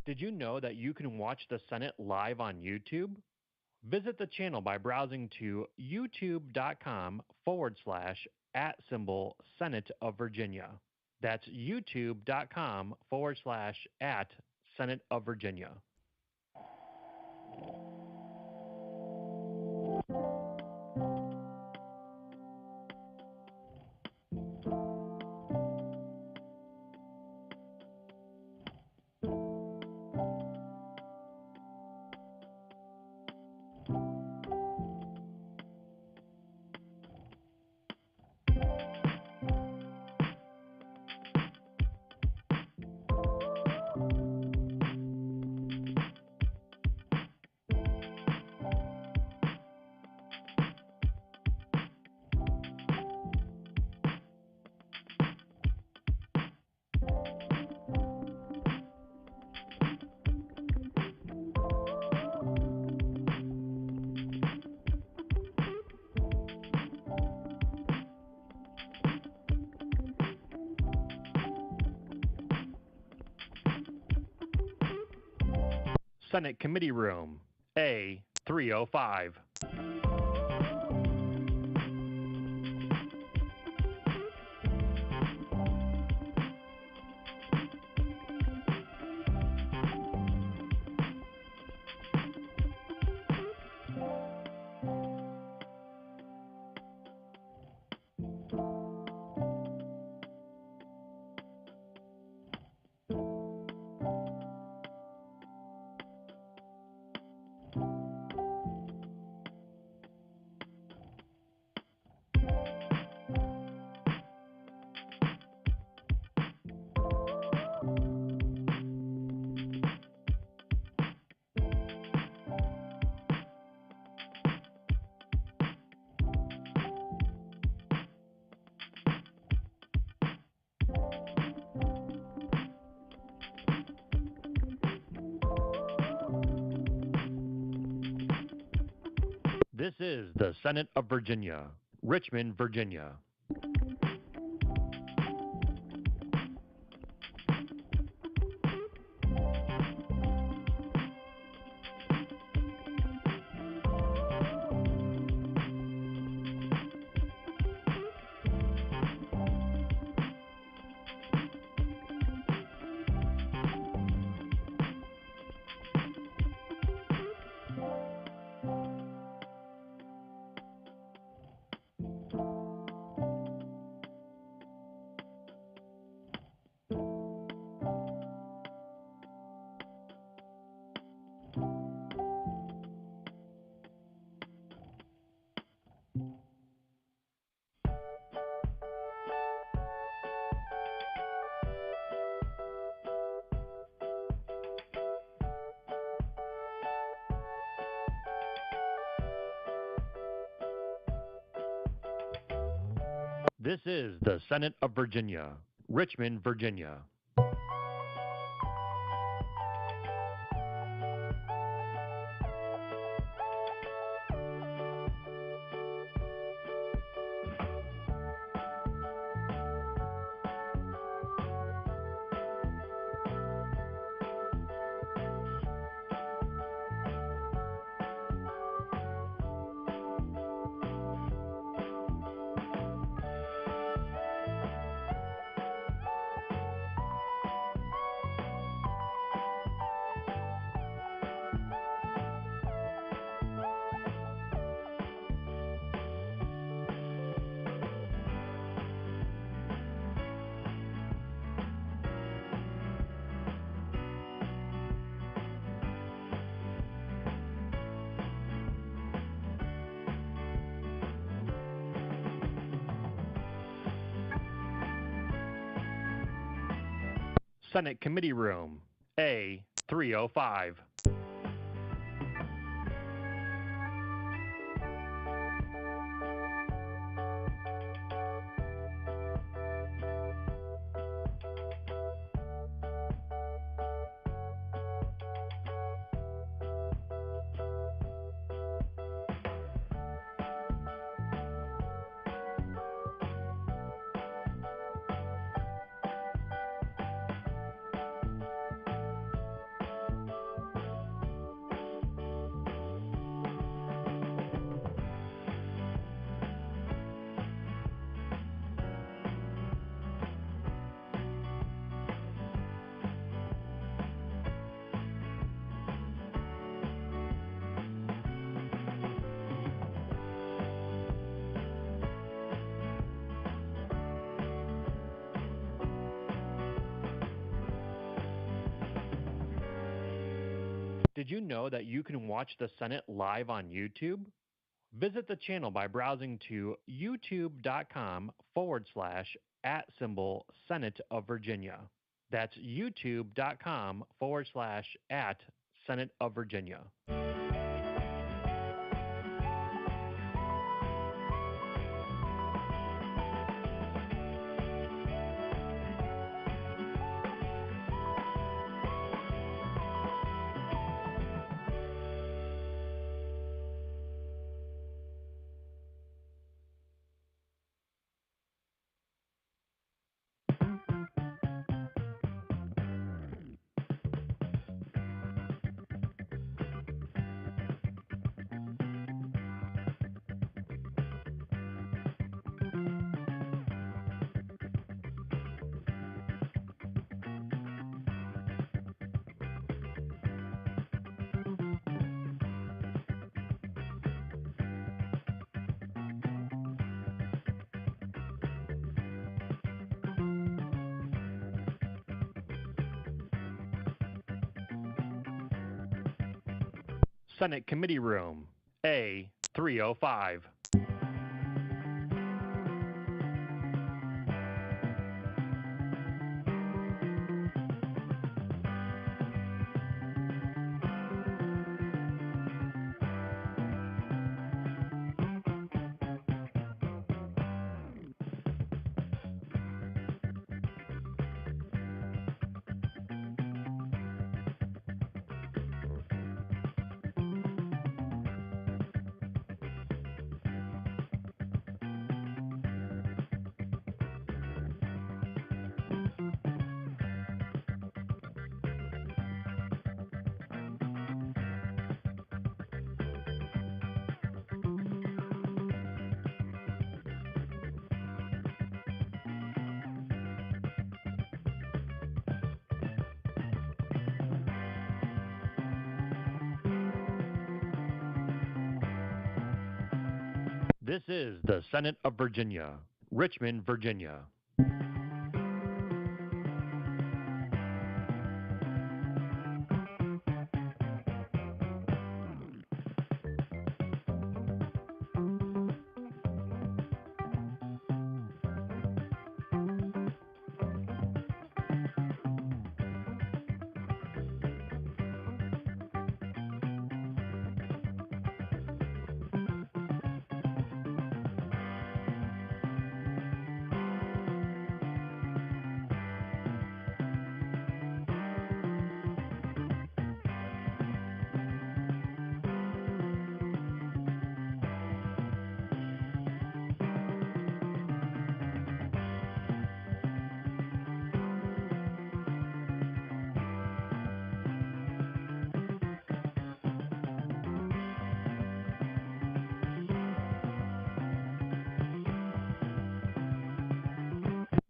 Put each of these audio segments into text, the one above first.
Did you know that you can watch the Senate live on YouTube? Visit the channel by browsing to youtube.com/@ Senate of Virginia. That's youtube.com/@ Senate of Virginia. Senate Committee Room, A305. This is the Senate of Virginia, Richmond, Virginia. This is the Senate of Virginia, Richmond, Virginia. Senate Committee Room, A305. Did you know that you can watch the Senate live on YouTube? Visit the channel by browsing to youtube.com/@Senate of Virginia. That's youtube.com/@Senate of Virginia. Senate Committee Room, A305. This is the Senate of Virginia, Richmond, Virginia.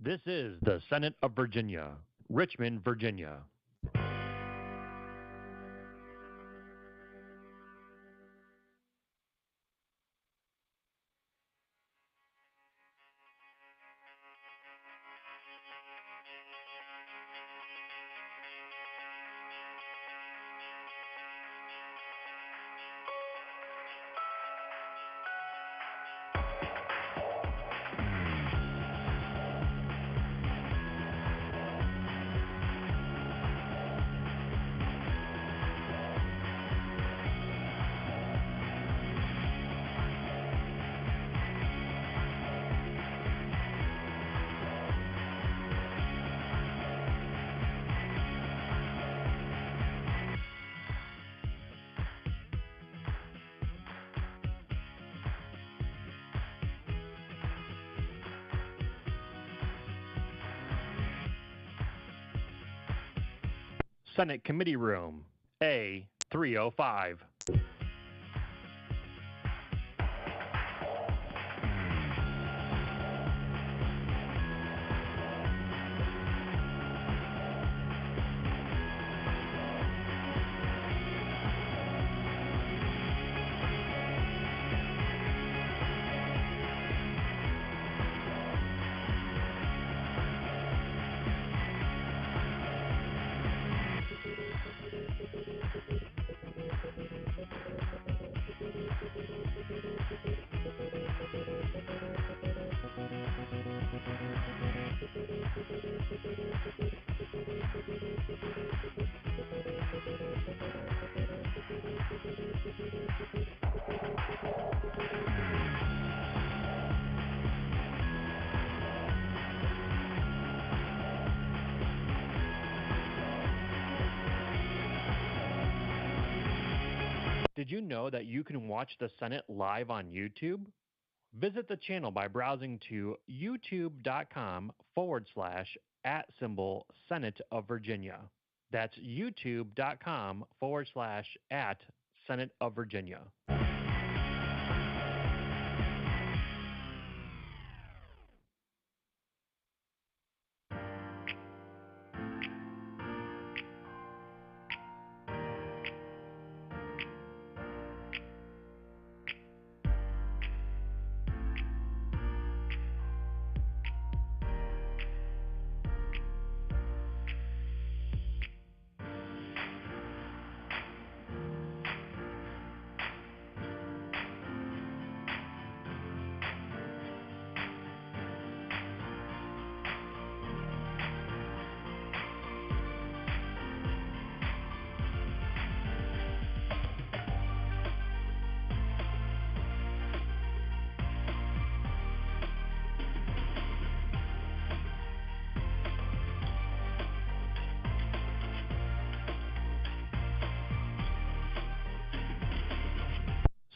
This is the Senate of Virginia, Richmond, Virginia. Senate Committee Room, A305. Did you know that you can watch the Senate live on YouTube? Visit the channel by browsing to youtube.com/@Senate of Virginia. That's youtube.com/@Senate of Virginia.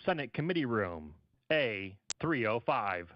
Senate Committee Room, A305.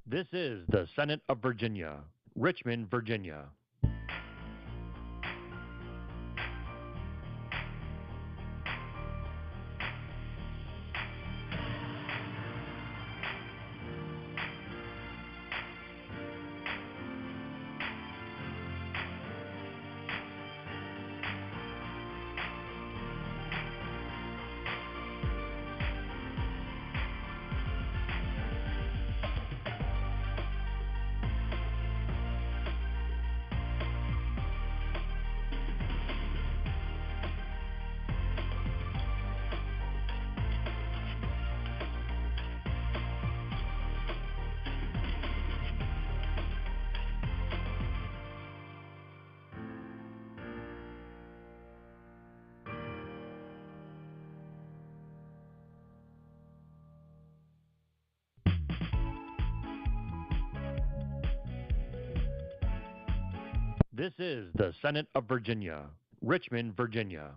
This is the Senate of Virginia, Richmond, Virginia. This is the Senate of Virginia, Richmond, Virginia.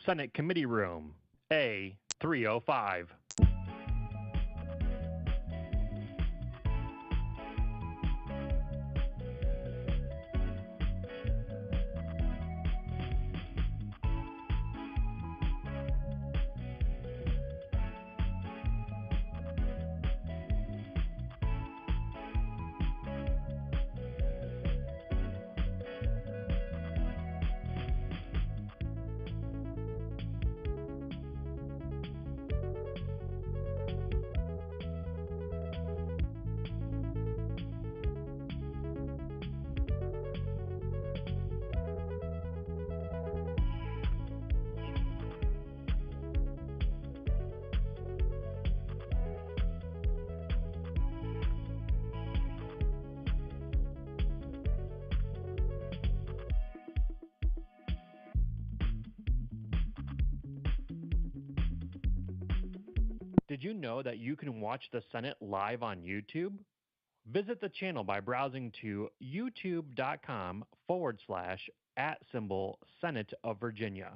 Senate Committee Room, A305. Did you know that you can watch the Senate live on YouTube? Visit the channel by browsing to youtube.com/@Senate of Virginia.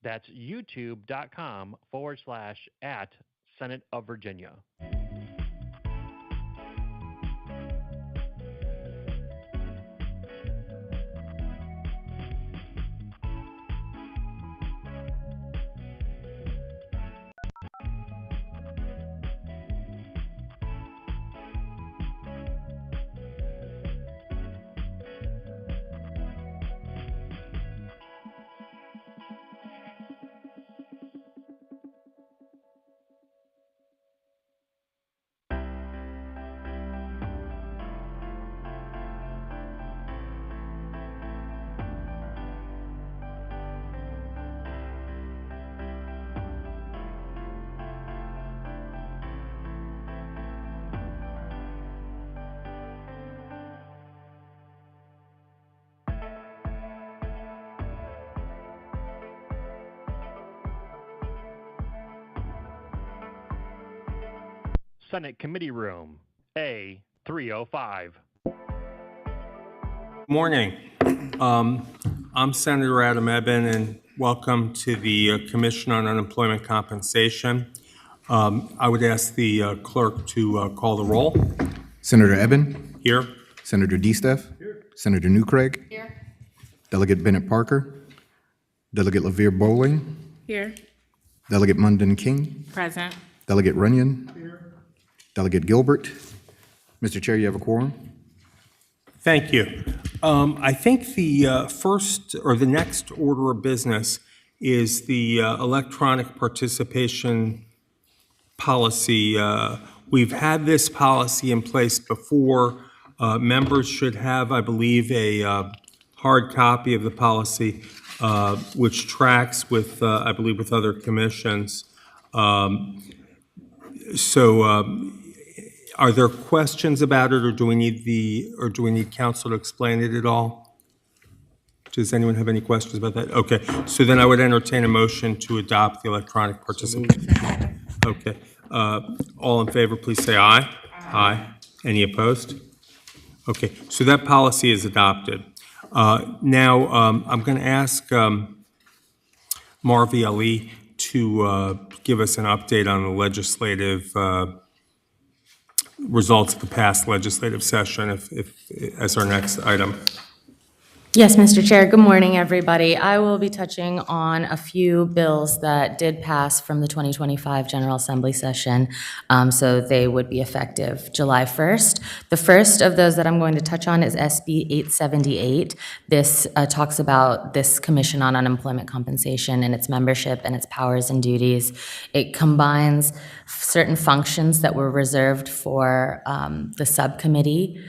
That's youtube.com/@Senate of Virginia. Senate Committee Room, A305. Morning. I'm Senator Adam Eben, and welcome to the Commission on Unemployment Compensation. I would ask the clerk to call the roll. Senator Eben. Here. Senator DeSteff. Here. Senator Newcraig. Here. Delegate Bennett Parker. Delegate LaVere Bowling. Here. Delegate Munden King. Present. Delegate Runyon. Here. Delegate Gilbert. Mr. Chair, you have a quorum. Thank you. I think the first or the next order of business is the electronic participation policy. We've had this policy in place before. Members should have, I believe, a hard copy of the policy, which tracks with, I believe, with other commissions. Are there questions about it, or do we need counsel to explain it at all? Does anyone have any questions about that? Okay, so then I would entertain a motion to adopt the electronic participation. Okay, all in favor, please say aye. Aye. Any opposed? Okay, so that policy is adopted. Now, I'm going to ask Marvi Ali to give us an update on the legislative results of the past legislative session as our next item. Yes, Mr. Chair. Good morning, everybody. I will be touching on a few bills that did pass from the 2025 General Assembly session, so they would be effective July 1st. The first of those that I'm going to touch on is SB 878. This talks about this Commission on Unemployment Compensation and its membership and its powers and duties. It combines certain functions that were reserved for the subcommittee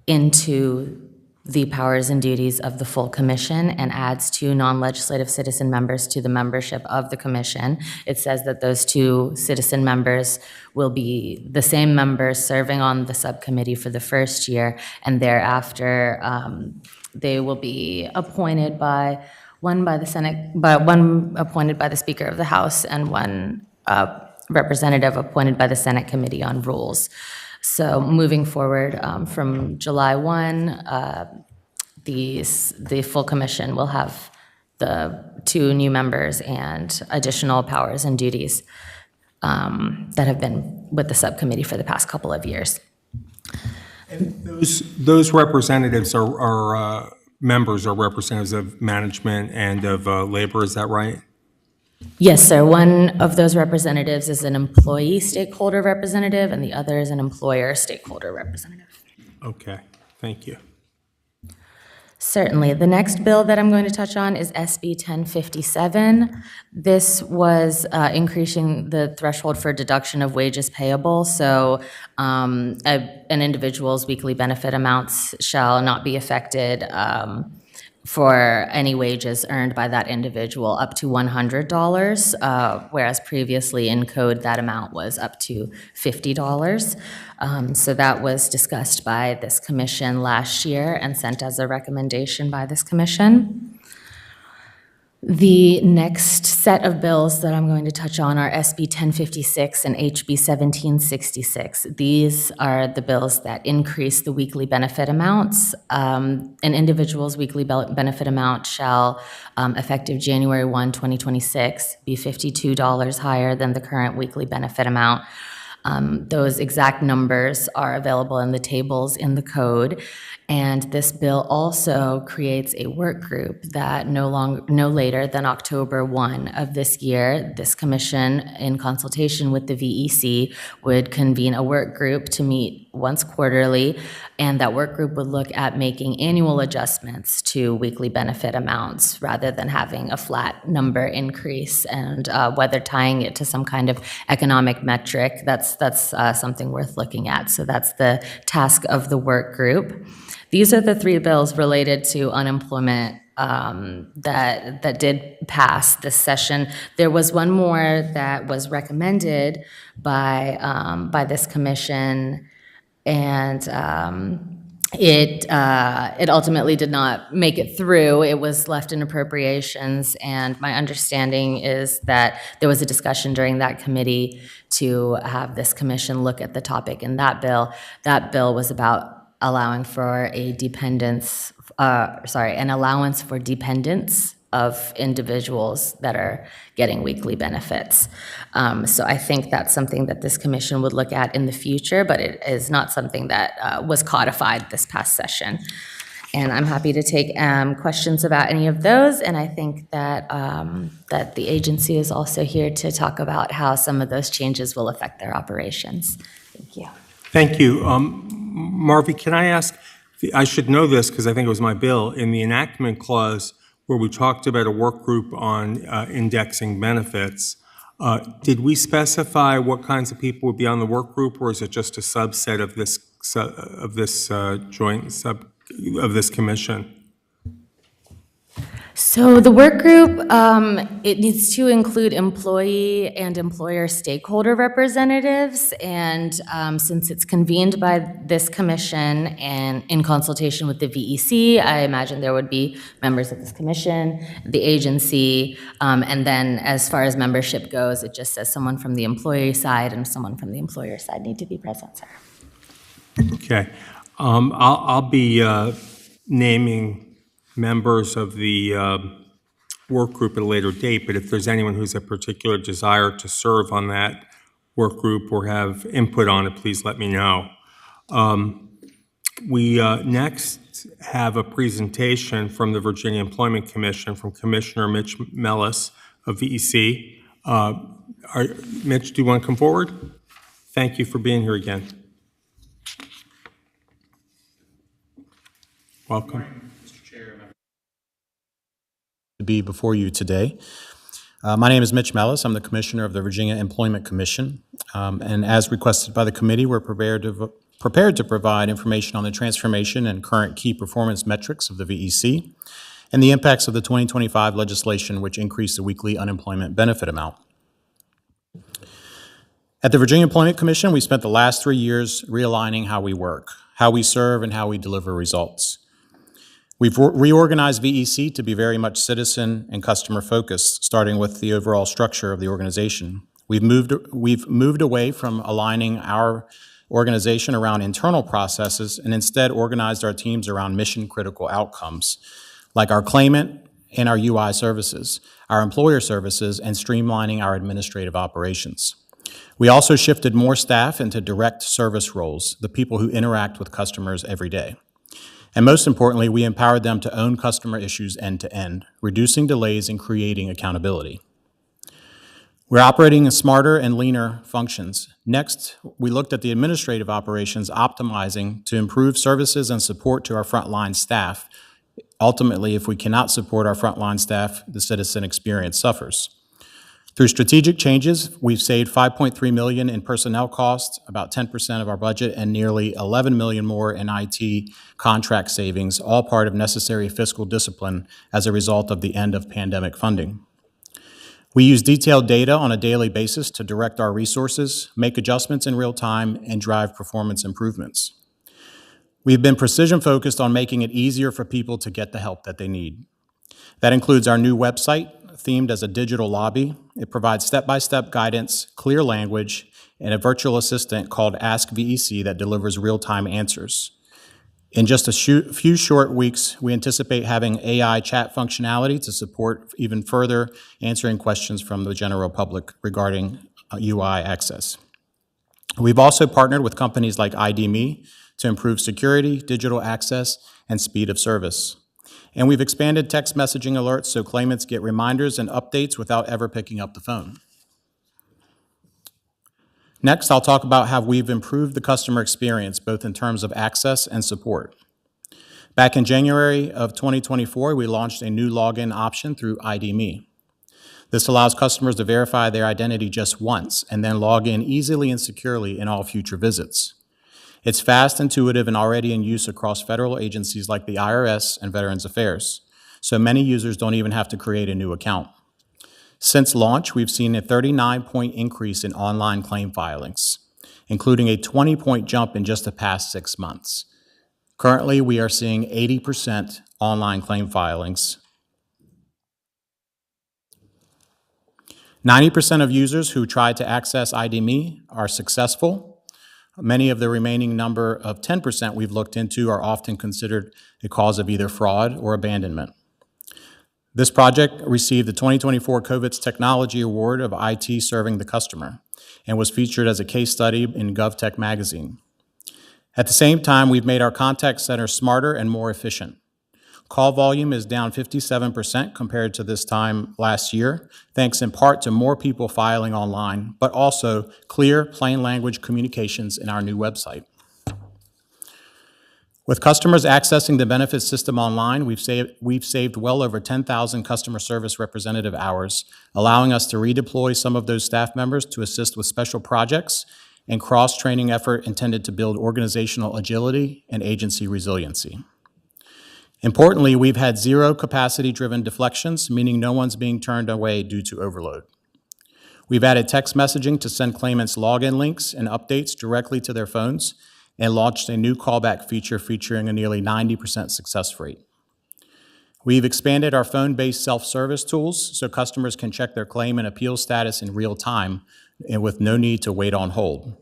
into the powers and duties of the full commission and adds 2 non-legislative citizen members to the membership of the commission. It says that those 2 citizen members will be the same members serving on the subcommittee for the first year, and thereafter they will be appointed by one by the Senate, but one appointed by the Speaker of the House and one representative appointed by the Senate Committee on Rules. So moving forward from July 1, the full commission will have the 2 new members and additional powers and duties that have been with the subcommittee for the past couple of years. And those representatives are members or representatives of management and of labor, is that right? Yes, sir. One of those representatives is an employee stakeholder representative, and the other is an employer stakeholder representative. Okay, thank you. Certainly. The next bill that I'm going to touch on is SB 1057. This was increasing the threshold for deduction of wages payable. So an individual's weekly benefit amounts shall not be affected for any wages earned by that individual up to $100, whereas previously in code that amount was up to $50. So that was discussed by this commission last year and sent as a recommendation by this commission. The next set of bills that I'm going to touch on are SB 1056 and HB 1766. These are the bills that increase the weekly benefit amounts. An individual's weekly benefit amount shall, effective January 1, 2026, be $52 higher than the current weekly benefit amount. Those exact numbers are available in the tables in the code. And this bill also creates a work group that no later than October 1 of this year, this commission, in consultation with the VEC, would convene a work group to meet once quarterly, and that work group would look at making annual adjustments to weekly benefit amounts rather than having a flat number increase, and whether tying it to some kind of economic metric, that's something worth looking at. So that's the task of the work group. These are the three bills related to unemployment that did pass this session. There was one more that was recommended by this commission, and it ultimately did not make it through. It was left in appropriations, and my understanding is that there was a discussion during that committee to have this commission look at the topic in that bill. That bill was about allowing for an allowance for dependents of individuals that are getting weekly benefits. So I think that's something that this commission would look at in the future, but it is not something that was codified this past session. And I'm happy to take questions about any of those, and I think that that the agency is also here to talk about how some of those changes will affect their operations. Thank you. Thank you. Marvy, can I ask, I should know this because I think it was my bill, in the enactment clause where we talked about a work group on indexing benefits, did we specify what kinds of people would be on the work group, or is it just a subset of this commission? So the work group, it needs to include employee and employer stakeholder representatives, and since it's convened by this commission and in consultation with the VEC, I imagine there would be members of this commission, the agency, and then as far as membership goes, it just says someone from the employee side and someone from the employer side need to be present, sir. Okay. I'll be naming members of the work group at a later date, but if there's anyone who's a particular desire to serve on that work group or have input on it, please let me know. We next have a presentation from the Virginia Employment Commission from Commissioner Mitch Mellis of VEC. Mitch, do you want to come forward? Thank you for being here again. Welcome. To be before you today. My name is Mitch Mellis. I'm the Commissioner of the Virginia Employment Commission. And as requested by the committee, we're prepared to provide information on the transformation and current key performance metrics of the VEC and the impacts of the 2025 legislation which increased the weekly unemployment benefit amount. At the Virginia Employment Commission, we spent the last 3 years realigning how we work, how we serve, and how we deliver results. We've reorganized VEC to be very much citizen and customer focused, starting with the overall structure of the organization. We've moved away from aligning our organization around internal processes and instead organized our teams around mission critical outcomes, like our claimant and our UI services, our employer services, and streamlining our administrative operations. We also shifted more staff into direct service roles, the people who interact with customers every day. And most importantly, we empowered them to own customer issues end to end, reducing delays and creating accountability. We're operating in smarter and leaner functions. Next, we looked at the administrative operations, optimizing to improve services and support to our frontline staff. Ultimately, if we cannot support our frontline staff, the citizen experience suffers. Through strategic changes, we've saved $5.3 million in personnel costs, about 10% of our budget, and nearly $11 million more in IT contract savings, all part of necessary fiscal discipline as a result of the end of pandemic funding. We use detailed data on a daily basis to direct our resources, make adjustments in real time, and drive performance improvements. We've been precision focused on making it easier for people to get the help that they need. That includes our new website, themed as a digital lobby. It provides step-by-step guidance, clear language, and a virtual assistant called Ask VEC that delivers real-time answers. In just a few short weeks, we anticipate having AI chat functionality to support even further answering questions from the general public regarding UI access. We've also partnered with companies like ID.me to improve security, digital access, and speed of service. And we've expanded text messaging alerts so claimants get reminders and updates without ever picking up the phone. Next, I'll talk about how we've improved the customer experience, both in terms of access and support. Back in January of 2024, we launched a new login option through ID.me. This allows customers to verify their identity just once and then log in easily and securely in all future visits. It's fast, intuitive, and already in use across federal agencies like the IRS and Veterans Affairs, so many users don't even have to create a new account. Since launch, we've seen a 39-point increase in online claim filings, including a 20-point jump in just the past 6 months. Currently, we are seeing 80% online claim filings. 90% of users who try to access ID.me are successful. Many of the remaining number of 10% we've looked into are often considered a cause of either fraud or abandonment. This project received the 2024 COVID's Technology Award of IT Serving the Customer and was featured as a case study in GovTech magazine. At the same time, we've made our contact center smarter and more efficient. Call volume is down 57% compared to this time last year, thanks in part to more people filing online, but also clear, plain language communications in our new website. With customers accessing the benefits system online, we've saved well over 10,000 customer service representative hours, allowing us to redeploy some of those staff members to assist with special projects and cross-training effort intended to build organizational agility and agency resiliency. Importantly, we've had zero capacity-driven deflections, meaning no one's being turned away due to overload. We've added text messaging to send claimants login links and updates directly to their phones, and launched a new callback feature featuring a nearly 90% success rate. We've expanded our phone-based self-service tools so customers can check their claim and appeal status in real time and with no need to wait on hold.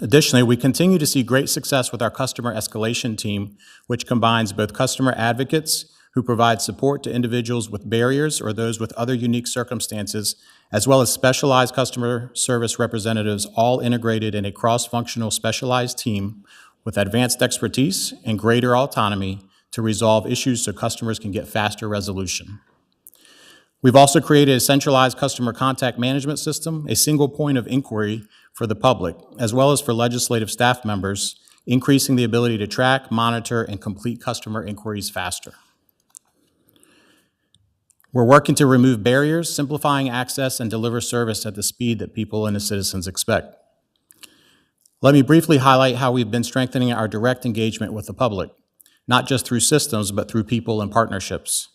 Additionally, we continue to see great success with our customer escalation team, which combines both customer advocates who provide support to individuals with barriers or those with other unique circumstances, as well as specialized customer service representatives, all integrated in a cross-functional specialized team with advanced expertise and greater autonomy to resolve issues so customers can get faster resolution. We've also created a centralized customer contact management system, a single point of inquiry for the public, as well as for legislative staff members, increasing the ability to track, monitor, and complete customer inquiries faster. We're working to remove barriers, simplifying access, and deliver service at the speed that people and the citizens expect. Let me briefly highlight how we've been strengthening our direct engagement with the public, not just through systems, but through people and partnerships.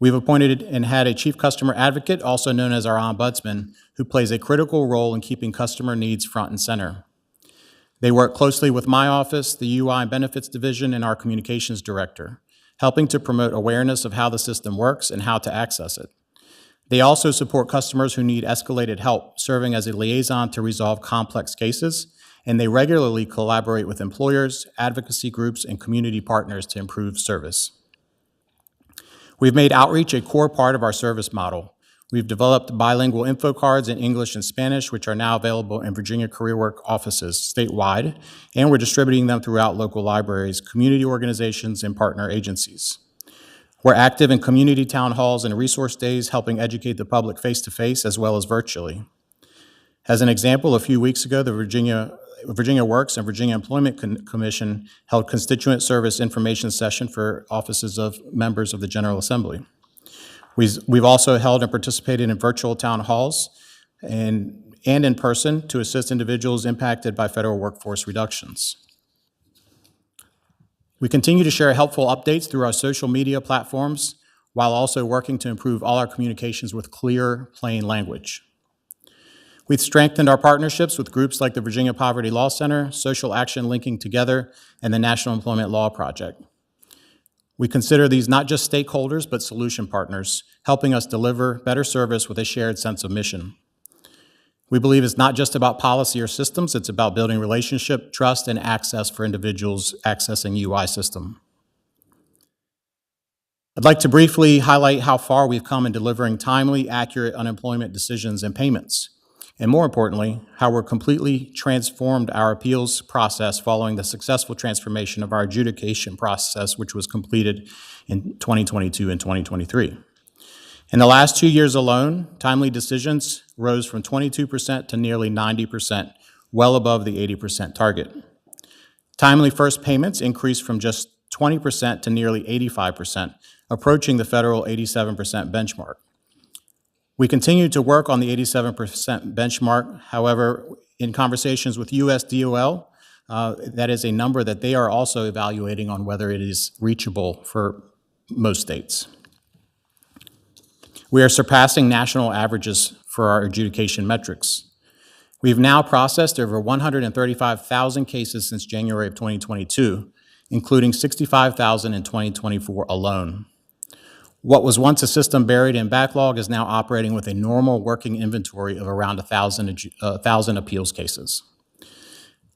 We've appointed and had a chief customer advocate, also known as our ombudsman, who plays a critical role in keeping customer needs front and center. They work closely with my office, the UI and Benefits Division, and our communications director, helping to promote awareness of how the system works and how to access it. They also support customers who need escalated help, serving as a liaison to resolve complex cases, and they regularly collaborate with employers, advocacy groups, and community partners to improve service. We've made outreach a core part of our service model. We've developed bilingual info cards in English and Spanish, which are now available in Virginia CareerWork offices statewide, and we're distributing them throughout local libraries, community organizations, and partner agencies. We're active in community town halls and resource days, helping educate the public face-to-face as well as virtually. As an example, a few weeks ago, the Virginia Works and Virginia Employment Commission held constituent service information session for offices of members of the General Assembly. We've also held and participated in virtual town halls and in person to assist individuals impacted by federal workforce reductions. We continue to share helpful updates through our social media platforms while also working to improve all our communications with clear, plain language. We've strengthened our partnerships with groups like the Virginia Poverty Law Center, Social Action Linking Together, and the National Employment Law Project. We consider these not just stakeholders, but solution partners, helping us deliver better service with a shared sense of mission. We believe it's not just about policy or systems, it's about building relationship, trust, and access for individuals accessing UI system. I'd like to briefly highlight how far we've come in delivering timely, accurate unemployment decisions and payments, and more importantly, how we're completely transformed our appeals process following the successful transformation of our adjudication process, which was completed in 2022 and 2023. In the last 2 years alone, timely decisions rose from 22% to nearly 90%, well above the 80% target. Timely first payments increased from just 20% to nearly 85%, approaching the federal 87% benchmark. We continue to work on the 87% benchmark. However, in conversations with US DOL, that is a number that they are also evaluating on whether it is reachable for most states. We are surpassing national averages for our adjudication metrics. We've now processed over 135,000 cases since January of 2022, including 65,000 in 2024 alone. What was once a system buried in backlog is now operating with a normal working inventory of around 1,000 appeals cases.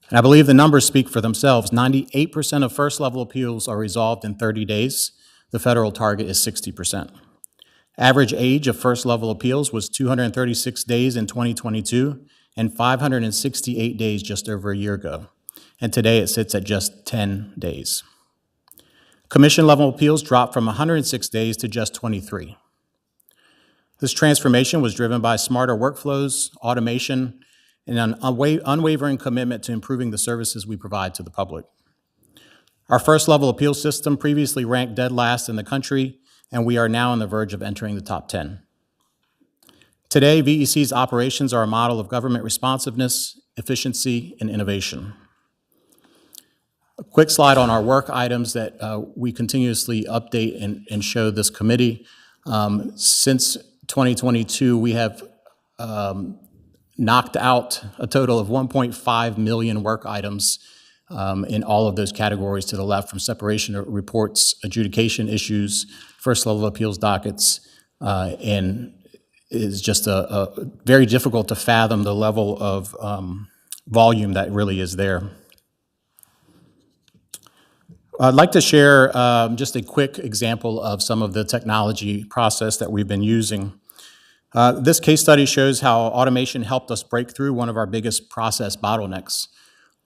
And I believe the numbers speak for themselves. 98% of first-level appeals are resolved in 30 days. The federal target is 60%. Average age of first-level appeals was 236 days in 2022 and 568 days just over a year ago. And today it sits at just 10 days. Commission-level appeals dropped from 106 days to just 23. This transformation was driven by smarter workflows, automation, and an unwavering commitment to improving the services we provide to the public. Our first-level appeals system previously ranked dead last in the country, and we are now on the verge of entering the top 10. Today, VEC's operations are a model of government responsiveness, efficiency, and innovation. A quick slide on our work items that we continuously update and show this committee. Since 2022, we have knocked out a total of 1.5 million work items in all of those categories to the left, from separation of reports, adjudication issues, first-level appeals dockets, and it's just a very difficult to fathom the level of volume that really is there. I'd like to share just a quick example of some of the technology process that we've been using. This case study shows how automation helped us break through one of our biggest process bottlenecks.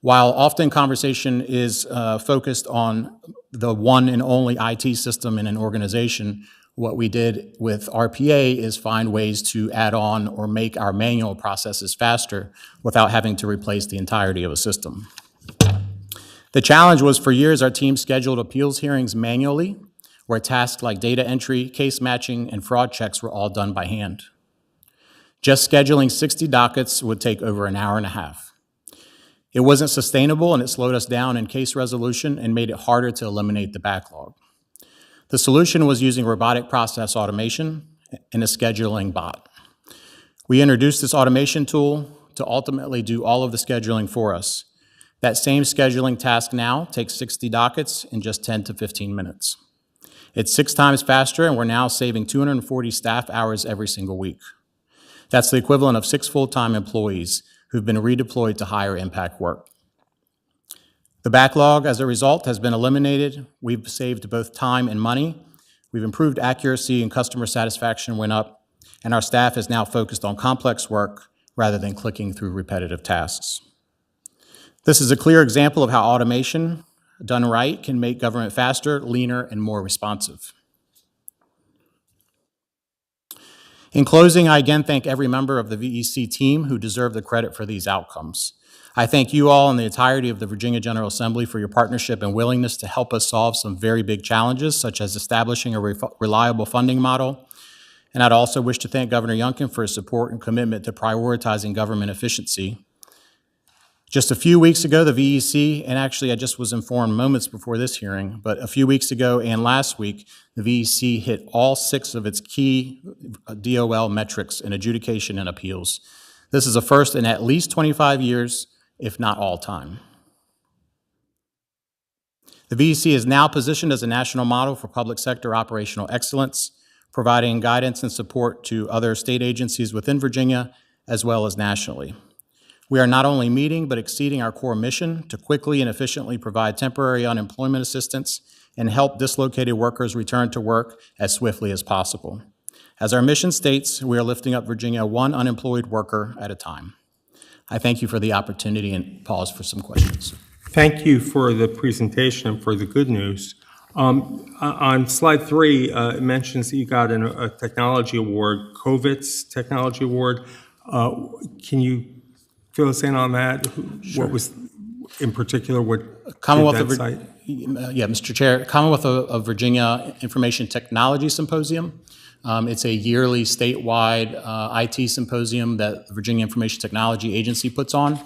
While often conversation is focused on the one and only IT system in an organization, what we did with RPA is find ways to add on or make our manual processes faster without having to replace the entirety of a system. The challenge was, for years, our team scheduled appeals hearings manually, where tasks like data entry, case matching, and fraud checks were all done by hand. Just scheduling 60 dockets would take over an hour and a half. It wasn't sustainable, and it slowed us down in case resolution and made it harder to eliminate the backlog. The solution was using robotic process automation and a scheduling bot. We introduced this automation tool to ultimately do all of the scheduling for us. That same scheduling task now takes 60 dockets in just 10 to 15 minutes. It's 6 times faster, and we're now saving 240 staff hours every single week. That's the equivalent of 6 full-time employees who've been redeployed to higher impact work. The backlog, as a result, has been eliminated. We've saved both time and money. We've improved accuracy, and customer satisfaction went up, and our staff is now focused on complex work rather than clicking through repetitive tasks. This is a clear example of how automation, done right, can make government faster, leaner, and more responsive. In closing, I again thank every member of the VEC team who deserve the credit for these outcomes. I thank you all and the entirety of the Virginia General Assembly for your partnership and willingness to help us solve some very big challenges, such as establishing a reliable funding model. And I'd also wish to thank Governor Youngkin for his support and commitment to prioritizing government efficiency. Just a few weeks ago, the VEC, and actually I just was informed moments before this hearing, but a few weeks ago and last week, the VEC hit all 6 of its key DOL metrics in adjudication and appeals. This is a first in at least 25 years, if not all time. The VEC is now positioned as a national model for public sector operational excellence, providing guidance and support to other state agencies within Virginia as well as nationally. We are not only meeting but exceeding our core mission to quickly and efficiently provide temporary unemployment assistance and help dislocated workers return to work as swiftly as possible. As our mission states, we are lifting up Virginia one unemployed worker at a time. I thank you for the opportunity and pause for some questions. Thank you for the presentation and for the good news. On slide 3, it mentions that you got a technology award, COVID's Technology Award. Can you fill us in on that? Sure. What was, in particular, what Commonwealth did of that cite? Yeah, Mr. Chair, Commonwealth of Virginia Information Technology Symposium. It's a yearly statewide IT symposium that the Virginia Information Technology Agency puts on.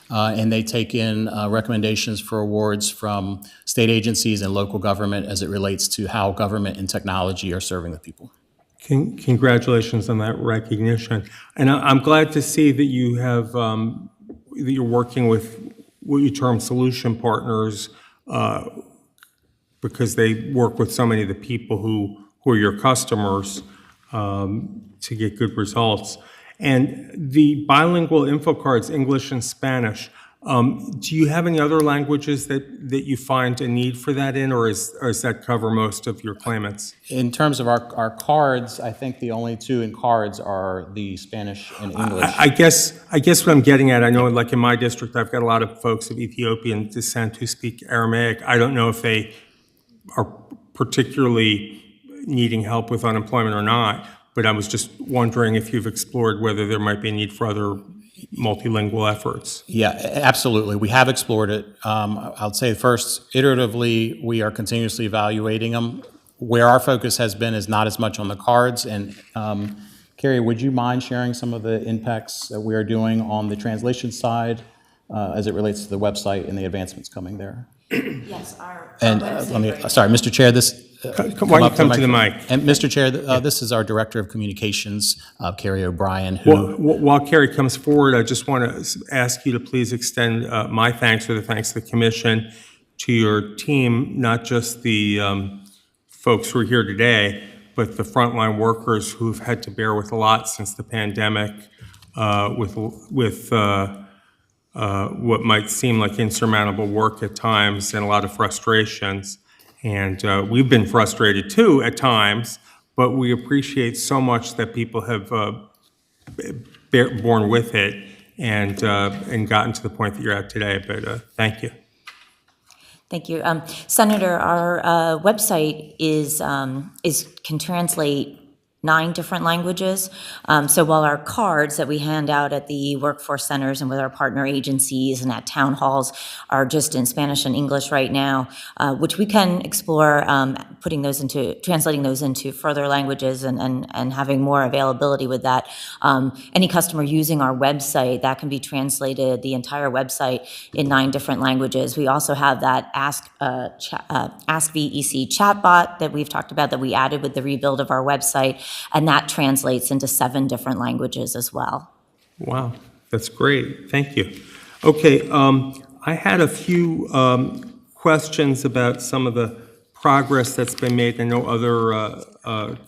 And they take in recommendations for awards from state agencies and local government as it relates to how government and technology are serving the people. Congratulations on that recognition. And I'm glad to see that you have, that you're working with what you term solution partners, because they work with so many of the people who are your customers, to get good results. And the bilingual info cards, English and Spanish, do you have any other languages that you find a need for that in, or does that cover most of your claimants? In terms of our cards, I think the only two in cards are the Spanish and English. I guess what I'm getting at, I know like in my district, I've got a lot of folks of Ethiopian descent who speak Aramaic. I don't know if they are particularly needing help with unemployment or not, but I was just wondering if you've explored whether there might be a need for other multilingual efforts. Yeah, absolutely. We have explored it. I'll say first, iteratively, we are continuously evaluating them. Where our focus has been is not as much on the cards. And Carrie, would you mind sharing some of the impacts that we are doing on the translation side as it relates to the website and the advancements coming there? Yes, our And sorry, Mr. Chair, this. Why don't you come to the mic? And Mr. Chair, this is our Director of Communications, Carrie O'Brien, who. While Carrie comes forward, I just want to ask you to please extend my thanks or the thanks of the Commission to your team, not just the folks who are here today, but the frontline workers who've had to bear with a lot since the pandemic, with what might seem like insurmountable work at times and a lot of frustrations. And we've been frustrated too at times, but we appreciate so much that people have borne with it and gotten to the point that you're at today. But thank you. Thank you. Senator, our website can translate 9 different languages. So while our cards that we hand out at the workforce centers and with our partner agencies and at town halls are just in Spanish and English right now, which we can explore translating those into further languages and having more availability with that. Any customer using our website, that can be translated, the entire website, in 9 different languages. We also have that Ask VEC chatbot that we've talked about that we added with the rebuild of our website. And that translates into 7 different languages as well. Wow, that's great. Thank you. Okay, I had a few questions about some of the progress that's been made. I know other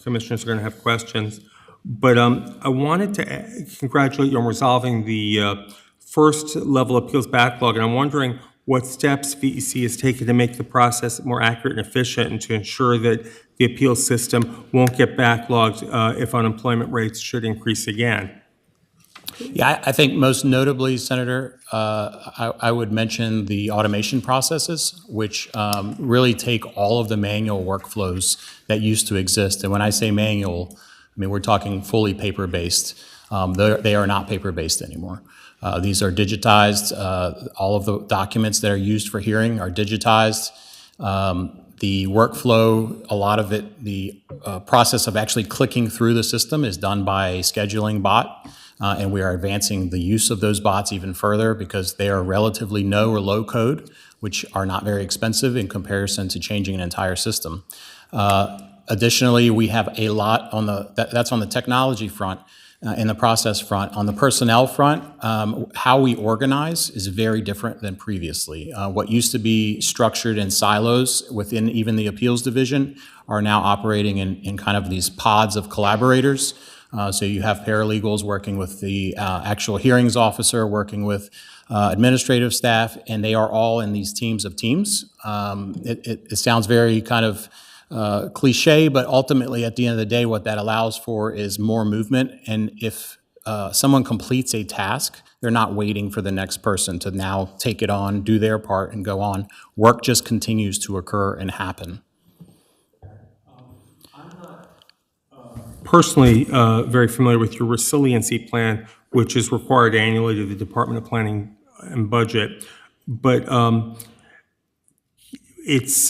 commissioners are going to have questions, but I wanted to congratulate you on resolving the first level appeals backlog, and I'm wondering what steps VEC has taken to make the process more accurate and efficient and to ensure that the appeals system won't get backlogged if unemployment rates should increase again. Yeah, I think most notably, Senator, I would mention the automation processes, which really take all of the manual workflows that used to exist. And when I say manual, I mean, we're talking fully paper-based. They are not paper-based anymore. These are digitized. All of the documents that are used for hearing are digitized. The workflow, a lot of it, the process of actually clicking through the system is done by a scheduling bot, and we are advancing the use of those bots even further because they are relatively no or low code, which are not very expensive in comparison to changing an entire system. Additionally, we have a lot on that's on the technology front. in the process front. On the personnel front, how we organize is very different than previously. What used to be structured in silos within even the appeals division are now operating in kind of these pods of collaborators. So you have paralegals working with the actual hearings officer, working with administrative staff, and they are all in these teams of teams. It sounds very kind of cliche, but ultimately at the end of the day, what that allows for is more movement. And if someone completes a task, they're not waiting for the next person to now take it on, do their part, and go on. Work just continues to occur and happen. Personally, very familiar with your resiliency plan, which is required annually to the Department of Planning and Budget. But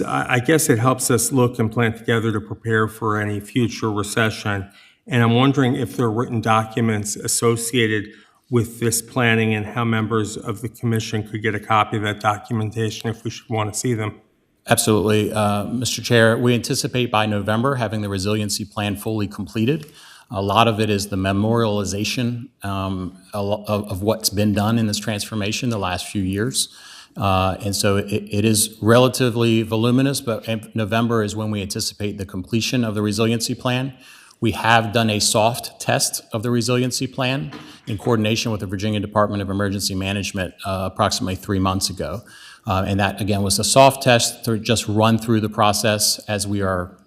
I guess it helps us look and plan together to prepare for any future recession. And I'm wondering if there are written documents associated with this planning and how members of the commission could get a copy of that documentation if we should want to see them. Absolutely. Mr. Chair, we anticipate by November having the resiliency plan fully completed. A lot of it is the memorialization of what's been done in this transformation the last few years. And so it is relatively voluminous, but November is when we anticipate the completion of the resiliency plan. We have done a soft test of the resiliency plan in coordination with the Virginia Department of Emergency Management approximately 3 months ago. And that, again, was a soft test to just run through the process as we are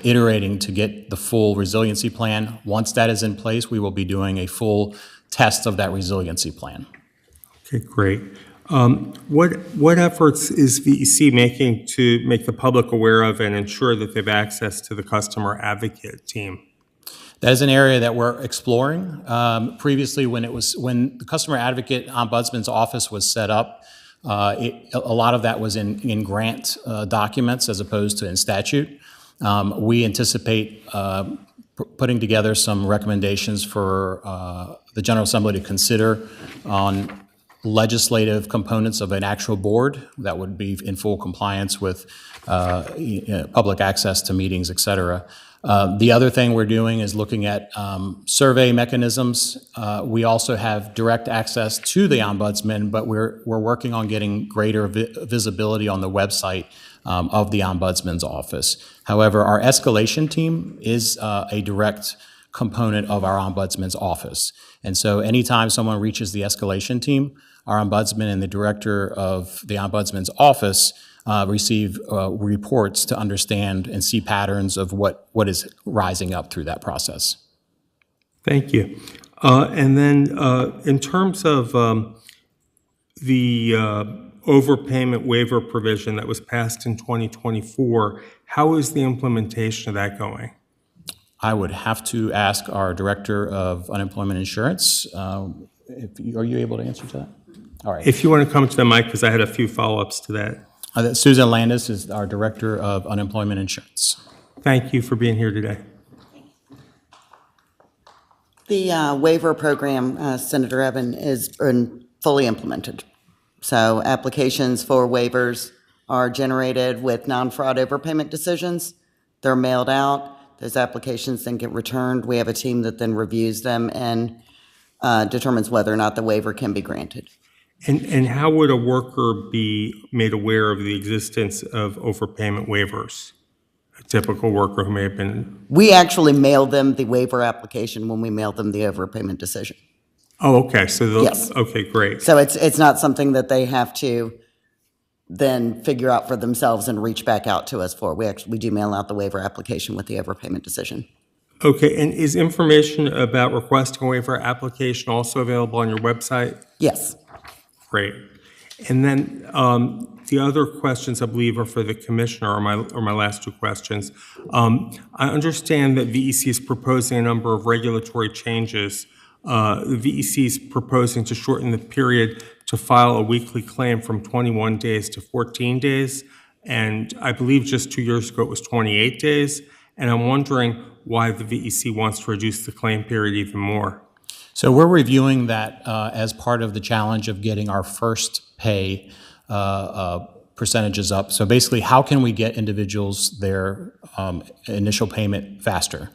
iterating to get the full resiliency plan. Once that is in place, we will be doing a full test of that resiliency plan. Okay, great. What efforts is VEC making to make the public aware of and ensure that they have access to the customer advocate team? That is an area that we're exploring. Previously, when the customer advocate ombudsman's office was set up, a lot of that was in grant documents as opposed to in statute. We anticipate putting together some recommendations for the General Assembly to consider on legislative components of an actual board that would be in full compliance with public access to meetings, et cetera. The other thing we're doing is looking at survey mechanisms. We also have direct access to the ombudsman, but we're working on getting greater visibility on the website of the ombudsman's office. However, our escalation team is a direct component of our ombudsman's office. And so anytime someone reaches the escalation team, our ombudsman and the director of the ombudsman's office receive reports to understand and see patterns of what is rising up through that process. Thank you. And then in terms of the overpayment waiver provision that was passed in 2024, how is the implementation of that going? I would have to ask our director of unemployment insurance. Are you able to answer to that? All right. If you want to come to the mic, because I had a few follow-ups to that. Susan Landis is our director of unemployment insurance. Thank you for being here today. The waiver program, Senator Evan, is fully implemented. So applications for waivers are generated with non-fraud overpayment decisions. They're mailed out. Those applications then get returned. We have a team that then reviews them and determines whether or not the waiver can be granted. And how would a worker be made aware of the existence of overpayment waivers? A typical worker who may have been... We actually mail them the waiver application when we mail them the overpayment decision. Oh, okay. So Yes. Okay, great. So it's not something that they have to then figure out for themselves and reach back out to us for. We do mail out the waiver application with the overpayment decision. Okay, and is information about requesting a waiver application also available on your website? Yes. Great. And then the other questions, I believe, are for the commissioner, or my last two questions. I understand that VEC is proposing a number of regulatory changes. The VEC is proposing to shorten the period to file a weekly claim from 21 days to 14 days. And I believe just 2 years ago it was 28 days. And I'm wondering why the VEC wants to reduce the claim period even more. So we're reviewing that as part of the challenge of getting our first pay percentages up. So basically, how can we get individuals their initial payment faster?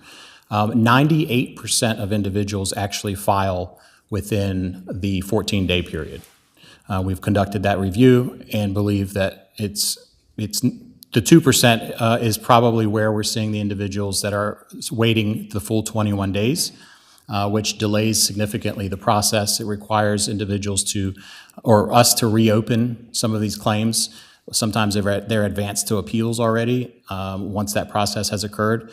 98% of individuals actually file within the 14-day period. We've conducted that review and believe that it's the 2% is probably where we're seeing the individuals that are waiting the full 21 days, which delays significantly the process. It requires individuals or us to reopen some of these claims. Sometimes they're advanced to appeals already once that process has occurred.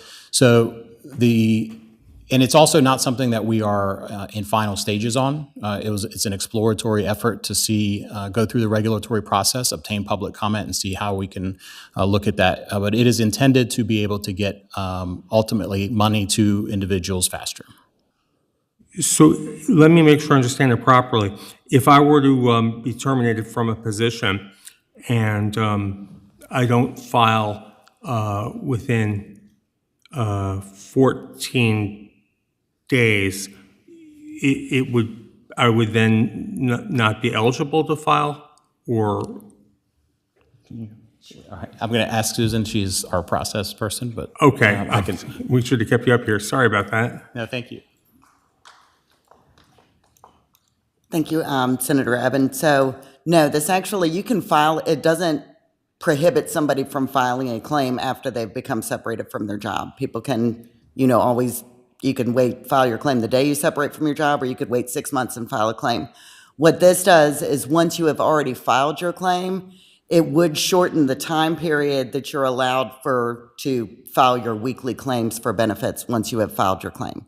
And it's also not something that we are in final stages on. It's an exploratory effort to go through the regulatory process, obtain public comment, and see how we can look at that. But it is intended to be able to get ultimately money to individuals faster. So let me make sure I understand it properly. If I were to be terminated from a position and I don't file within 14 days, I would then not be eligible to file, or? All right. I'm going to ask Susan. She's our process person, but Okay, we should have kept you up here. Sorry about that. No, thank you. Thank you, Senator Evans. So, no, this actually, you can file, it doesn't prohibit somebody from filing a claim after they've become separated from their job. People can, always, you can file your claim the day you separate from your job, or you could wait 6 months and file a claim. What this does is once you have already filed your claim, it would shorten the time period that you're allowed to file your weekly claims for benefits once you have filed your claim.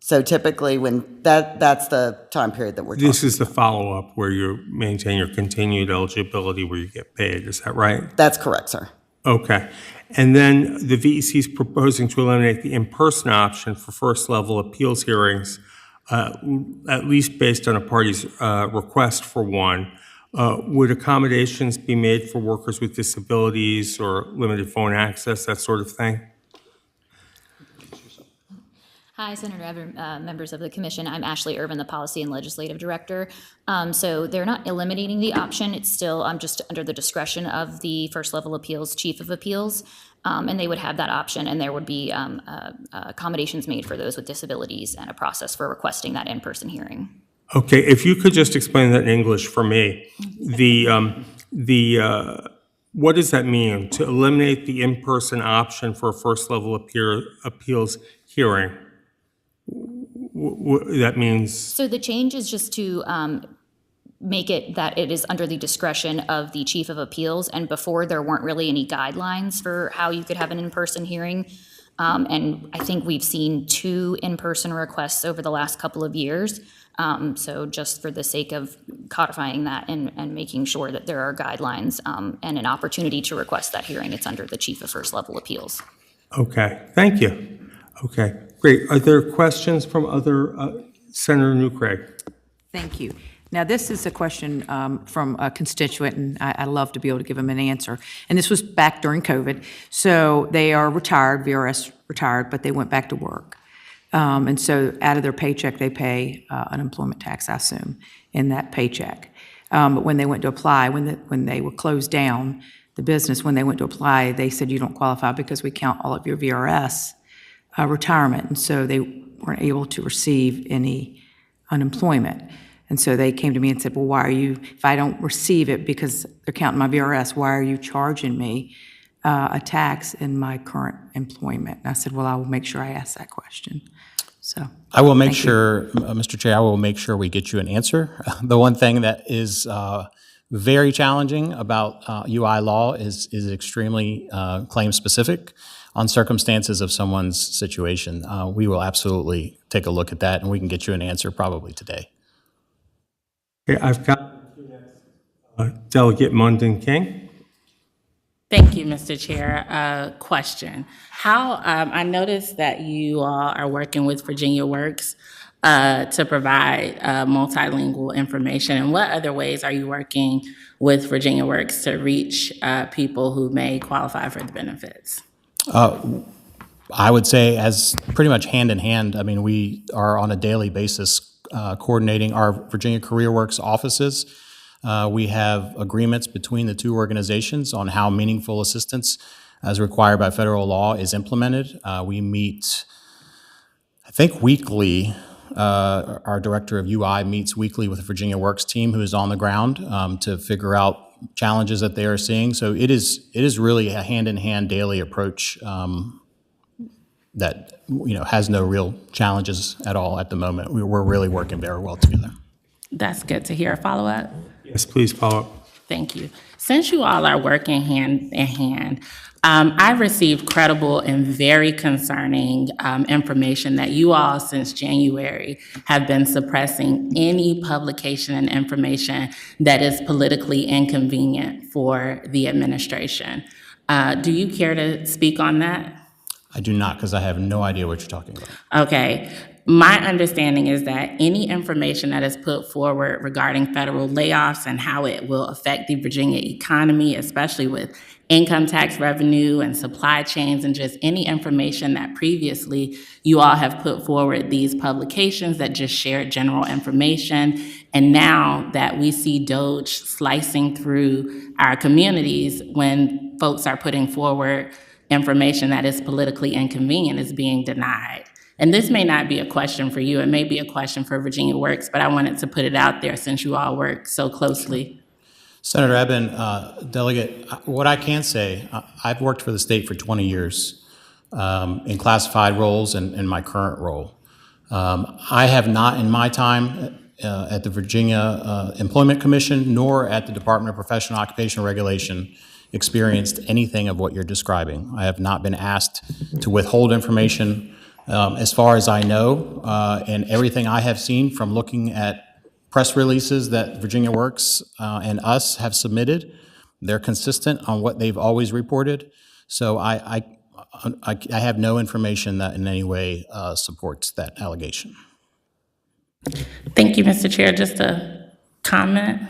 So typically that's the time period that we're talking about. This is the follow-up where you maintain your continued eligibility where you get paid. Is that right? That's correct, sir. Okay. And then the VEC is proposing to eliminate the in-person option for first-level appeals hearings, at least based on a party's request for one. Would accommodations be made for workers with disabilities or limited phone access, that sort of thing? Hi, Senator Evans, members of the commission. I'm Ashley Irvin, the Policy and Legislative Director. So they're not eliminating the option. It's still just under the discretion of the first level appeals, chief of appeals, and they would have that option, and there would be accommodations made for those with disabilities and a process for requesting that in-person hearing. Okay, if you could just explain that in English for me. What does that mean, to eliminate the in-person option for a first level appeals hearing? That means? So the change is just to make it that it is under the discretion of the chief of appeals, and before there weren't really any guidelines for how you could have an in-person hearing. And I think we've seen 2 in-person requests over the last couple of years. So just for the sake of codifying that and making sure that there are guidelines and an opportunity to request that hearing, it's under the chief of first level appeals. Okay, thank you. Okay, great. Are there questions from other, Senator Newcraig? Thank you. Now, this is a question from a constituent, and I'd love to be able to give them an answer. And this was back during COVID. So they are retired, VRS retired, but they went back to work. And so out of their paycheck, they pay unemployment tax, I assume, in that paycheck. But when they went to apply, when they were closed down, the business, when they went to apply, they said, you don't qualify because we count all of your VRS retirement. And so they weren't able to receive any unemployment. And so they came to me and said, well, why are you, if I don't receive it because they're counting my VRS, why are you charging me a tax in my current employment? And I said, well, I will make sure I ask that question. So I will make sure, Mr. Chair, I will make sure we get you an answer. The one thing that is very challenging about UI law is extremely claim specific on circumstances of someone's situation. We will absolutely take a look at that, and we can get you an answer probably today. Okay, I've got Delegate Munden King. Thank you, Mr. Chair. Question. I noticed that you all are working with Virginia Works to provide multilingual information. And what other ways are you working with Virginia Works to reach people who may qualify for the benefits? I would say as pretty much hand in hand. I mean, we are on a daily basis coordinating our Virginia Career Works offices. We have agreements between the 2 organizations on how meaningful assistance as required by federal law is implemented. We meet I think weekly, our director of UI meets weekly with the Virginia Works team who is on the ground to figure out challenges that they are seeing. So it is really a hand-in-hand daily approach that has no real challenges at all at the moment. We're really working very well together. That's good to hear. A follow-up? Yes, please follow up. Thank you. Since you all are working hand in hand, I've received credible and very concerning information that you all, since January, have been suppressing any publication and information that is politically inconvenient for the administration. Do you care to speak on that? I do not, because I have no idea what you're talking about. Okay. My understanding is that any information that is put forward regarding federal layoffs and how it will affect the Virginia economy, especially with income tax revenue and supply chains and just any information that previously you all have put forward, these publications that just shared general information. And now that we see DOGE slicing through our communities when folks are putting forward information that is politically inconvenient is being denied. And this may not be a question for you, it may be a question for Virginia Works, but I wanted to put it out there since you all work so closely. Senator Eben, Delegate, what I can say, I've worked for the state for 20 years in classified roles and in my current role. I have not in my time at the Virginia Employment Commission nor at the Department of Professional Occupational Regulation experienced anything of what you're describing. I have not been asked to withhold information. As far as I know, and everything I have seen from looking at press releases that Virginia Works and us have submitted, they're consistent on what they've always reported. So I have no information that in any way supports that allegation. Thank you, Mr. Chair. Just a comment.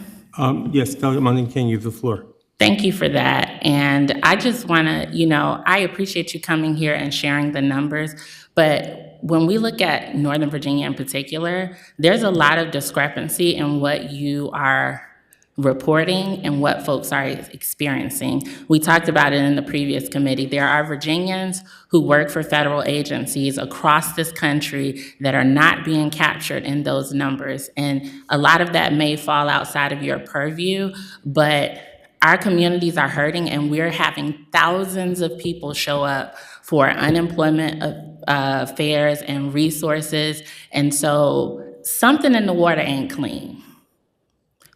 Yes, Delegate Munson King, you have the floor. Thank you for that. And I just want to, I appreciate you coming here and sharing the numbers. But when we look at Northern Virginia in particular, there's a lot of discrepancy in what you are reporting and what folks are experiencing. We talked about it in the previous committee. There are Virginians who work for federal agencies across this country that are not being captured in those numbers. And a lot of that may fall outside of your purview, but our communities are hurting, and we're having thousands of people show up for unemployment fairs and resources. And so something in the water ain't clean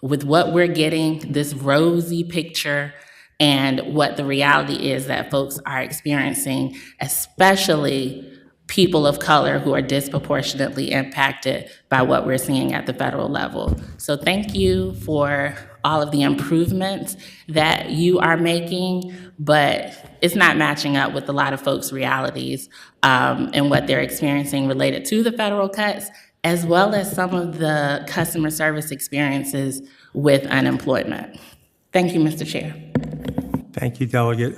with what we're getting, this rosy picture, and what the reality is that folks are experiencing, especially people of color who are disproportionately impacted by what we're seeing at the federal level. So thank you for all of the improvements that you are making, but it's not matching up with a lot of folks' realities and what they're experiencing related to the federal cuts, as well as some of the customer service experiences with unemployment. Thank you, Mr. Chair. Thank you, Delegate.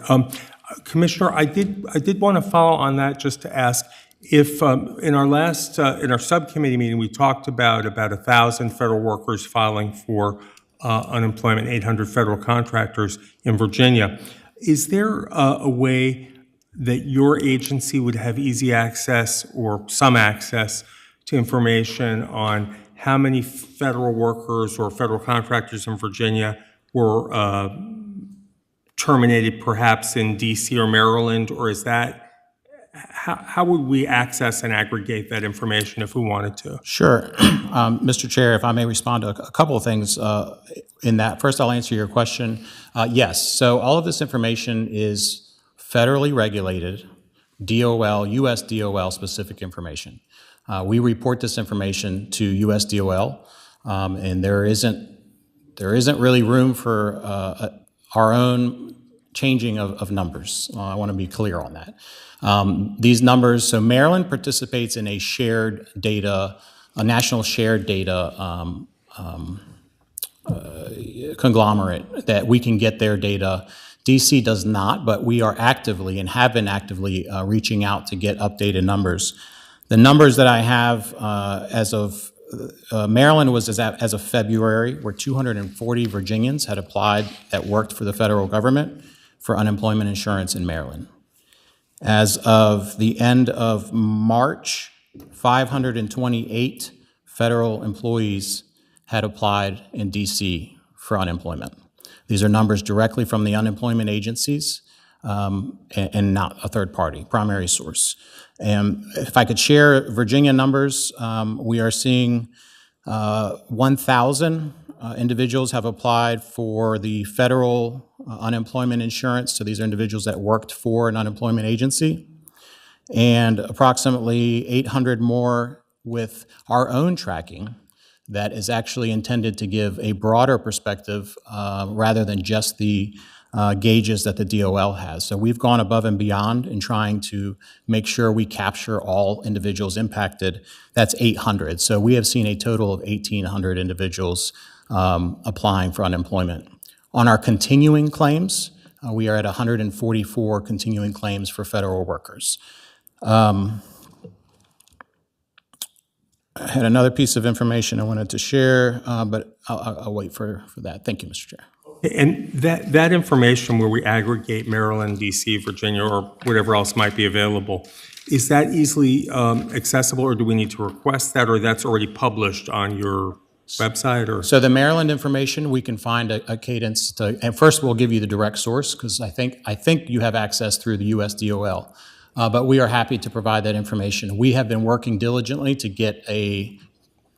Commissioner, I did want to follow on that just to ask if in our subcommittee meeting, we talked about 1,000 federal workers filing for unemployment, 800 federal contractors in Virginia. Is there a way that your agency would have easy access or some access to information on how many federal workers or federal contractors in Virginia were terminated perhaps in DC or Maryland, or is that, how would we access and aggregate that information if we wanted to? Sure. Mr. Chair, if I may respond to a couple of things in that. First, I'll answer your question. Yes, so all of this information is federally regulated, DOL, US DOL specific information. We report this information to US DOL, and there isn't really room for our own changing of numbers. I want to be clear on that. These numbers, so Maryland participates in a shared data, a national shared data conglomerate that we can get their data. DC does not, but we are actively and have been actively reaching out to get updated numbers. The numbers that I have as of Maryland was as of February, where 240 Virginians had applied that worked for the federal government for unemployment insurance in Maryland. As of the end of March, 528 federal employees had applied in DC for unemployment. These are numbers directly from the unemployment agencies and not a third party, primary source. And if I could share Virginia numbers, we are seeing 1,000 individuals have applied for the federal unemployment insurance. So these are individuals that worked for an unemployment agency, and approximately 800 more with our own tracking that is actually intended to give a broader perspective rather than just the gauges that the DOL has. So we've gone above and beyond in trying to make sure we capture all individuals impacted. That's 800. So we have seen a total of 1,800 individuals applying for unemployment. On our continuing claims, we are at 144 continuing claims for federal workers. I had another piece of information I wanted to share, but I'll wait for that. Thank you, Mr. Chair. And that information where we aggregate Maryland, DC, Virginia, or whatever else might be available, is that easily accessible, or do we need to request that, or that's already published on your website? Or so the Maryland information, we can find a cadence to, and first we'll give you the direct source, because I think you have access through the USDOL. But we are happy to provide that information. We have been working diligently to get a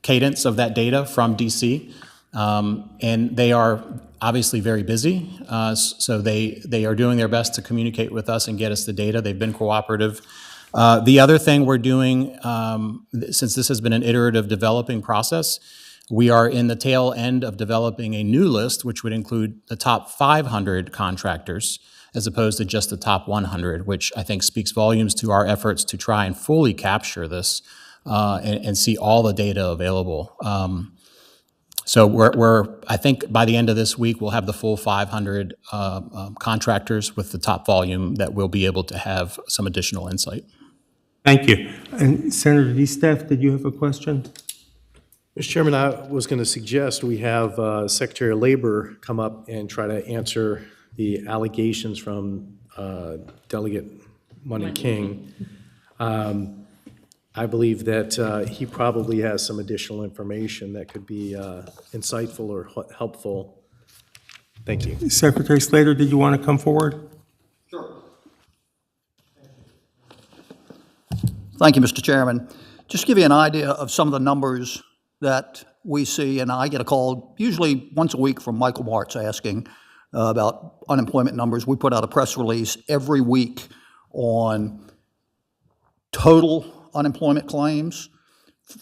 cadence of that data from DC, and they are obviously very busy. So they are doing their best to communicate with us and get us the data. They've been cooperative. The other thing we're doing, since this has been an iterative developing process, we are in the tail end of developing a new list, which would include the top 500 contractors, as opposed to just the top 100, which I think speaks volumes to our efforts to try and fully capture this and see all the data available. So I think by the end of this week, we'll have the full 500 contractors with the top volume that we'll be able to have some additional insight. Thank you. And Senator DeStef, did you have a question? Mr. Chairman, I was going to suggest we have Secretary of Labor come up and try to answer the allegations from Delegate Money King. I believe that he probably has some additional information that could be insightful or helpful. Thank you. Secretary Slater, did you want to come forward? Thank you, Mr. Chairman. Just to give you an idea of some of the numbers that we see, and I get a call usually once a week from Michael Martz asking about unemployment numbers. We put out a press release every week on total unemployment claims,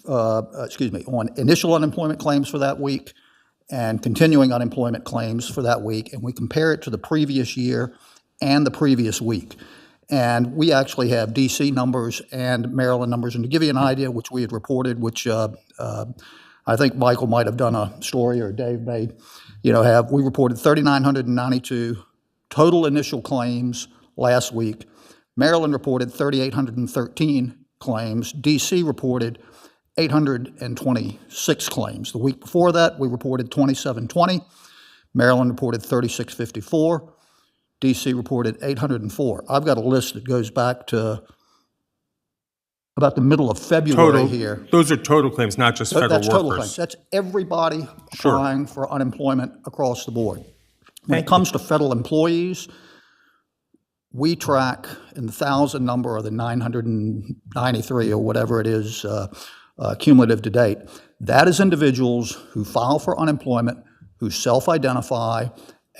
on initial unemployment claims for that week and continuing unemployment claims for that week, and we compare it to the previous year and the previous week. And we actually have DC numbers and Maryland numbers. And to give you an idea, which we had reported, which I think Michael might have done a story, or Dave may, we reported 3,992 total initial claims last week. Maryland reported 3,813 claims. DC reported 826 claims. The week before that, we reported 2,720. Maryland reported 3,654. DC reported 804. I've got a list that goes back to about the middle of February here. Those are total claims, not just federal That's workers. total claims. That's everybody Sure. applying for unemployment across the board. When it comes to federal employees, we track in the 1,000 number, or the 993 or whatever it is, cumulative to date. That is individuals who file for unemployment, who self-identify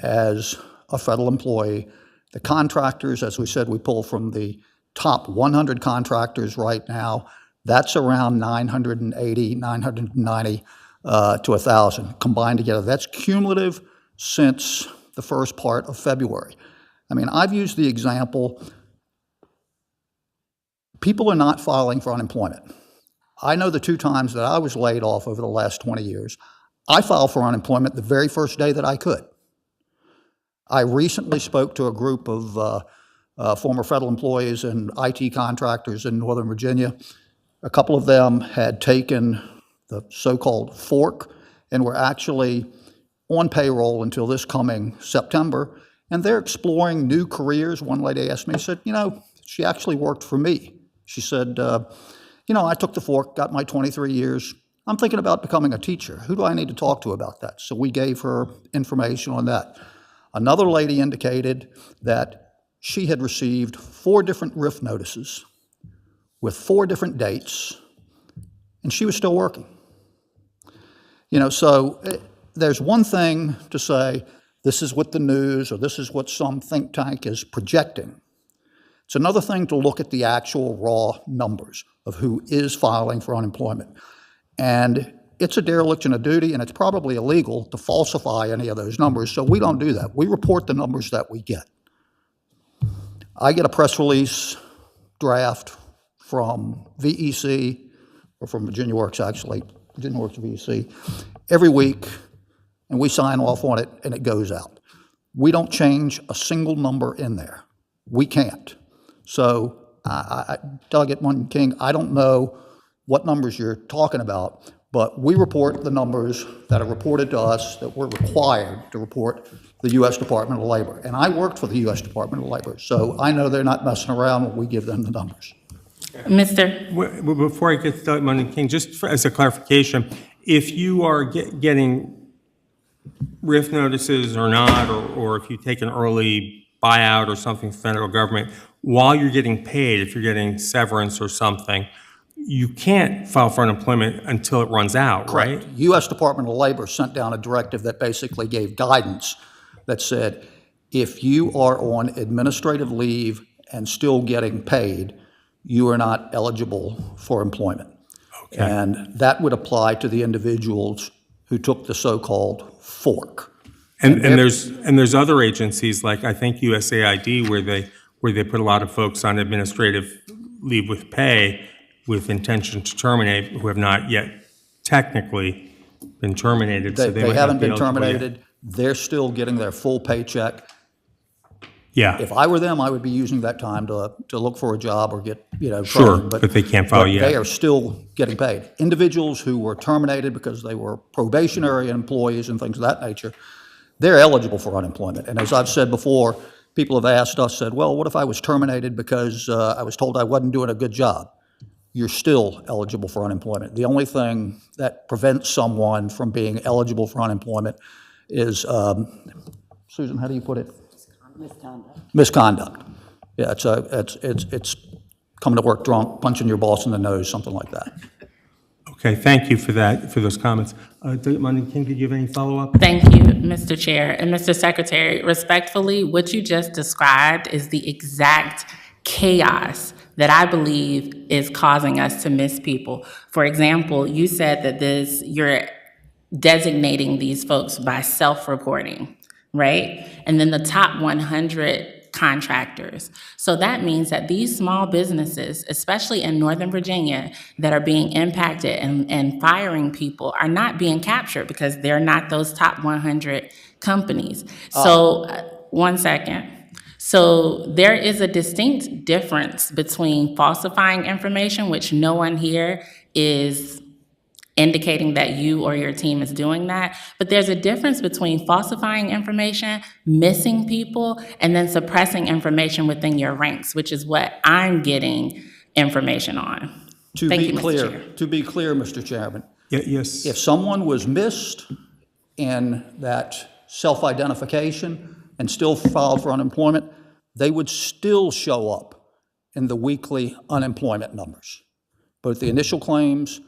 as a federal employee. The contractors, as we said, we pull from the top 100 contractors right now. That's around 980, 990 to 1,000 combined together. That's cumulative since the first part of February. I mean, I've used the example, people are not filing for unemployment. I know the 2 times that I was laid off over the last 20 years, I filed for unemployment the very first day that I could. I recently spoke to a group of former federal employees and IT contractors in Northern Virginia. A couple of them had taken the so-called fork and were actually on payroll until this coming September, and they're exploring new careers. One lady asked me, said, she actually worked for me. She said, I took the fork, got my 23 years. I'm thinking about becoming a teacher. Who do I need to talk to about that? So we gave her information on that. Another lady indicated that she had received 4 different RIF notices with 4 different dates, and she was still working. So there's one thing to say, this is what the news or this is what some think tank is projecting. It's another thing to look at the actual raw numbers of who is filing for unemployment. And it's a dereliction of duty, and it's probably illegal to falsify any of those numbers, so we don't do that. We report the numbers that we get. I get a press release draft from VEC, or from Virginia Works actually, Virginia Works VEC, every week, and we sign off on it, and it goes out. We don't change a single number in there. We can't. So, Delegate Munn-King, I don't know what numbers you're talking about, but we report the numbers that are reported to us that we're required to report the U.S. Department of Labor. And I worked for the U.S. Department of Labor, so I know they're not messing around when we give them the numbers. Before I get to Delegate Munn-King, just as a clarification, if you are getting RIF notices or not, or if you take an early buyout or something from the federal government, while you're getting paid, if you're getting severance or something, you can't file for unemployment until it runs out, right? Correct. U.S. Department of Labor sent down a directive that basically gave guidance that said, if you are on administrative leave and still getting paid, you are not eligible for employment. Okay. And that would apply to the individuals who took the so-called fork. And there's other agencies like I think USAID where they put a lot of folks on administrative leave with pay with intention to terminate who have not yet technically been terminated. They haven't been terminated. They're still getting their full paycheck. Yeah. If I were them, I would be using that time to look for a job or get, Sure, but they can't file yet. They are still getting paid. Individuals who were terminated because they were probationary employees and things of that nature, they're eligible for unemployment. And as I've said before, people have asked us, said, well, what if I was terminated because I was told I wasn't doing a good job? You're still eligible for unemployment. The only thing that prevents someone from being eligible for unemployment is, Susan, how do you put it? Misconduct. Yeah, it's coming to work drunk, punching your boss in the nose, something like that. Okay, thank you for that, for those comments. Delegate Munn-King, did you have any follow-up? Thank you, Mr. Chair. And Mr. Secretary, respectfully, what you just described is the exact chaos that I believe is causing us to miss people. For example, you said that you're designating these folks by self-reporting, right? And then the top 100 contractors. So that means that these small businesses, especially in Northern Virginia, that are being impacted and firing people are not being captured because they're not those top 100 companies. So, one second. So there is a distinct difference between falsifying information, which no one here is indicating that you or your team is doing that. But there's a difference between falsifying information, missing people, and then suppressing information within your ranks, which is what I'm getting information on. To be clear, Mr. Chairman. Yes. If someone was missed in that self-identification and still filed for unemployment, they would still show up in the weekly unemployment numbers. Both the initial claims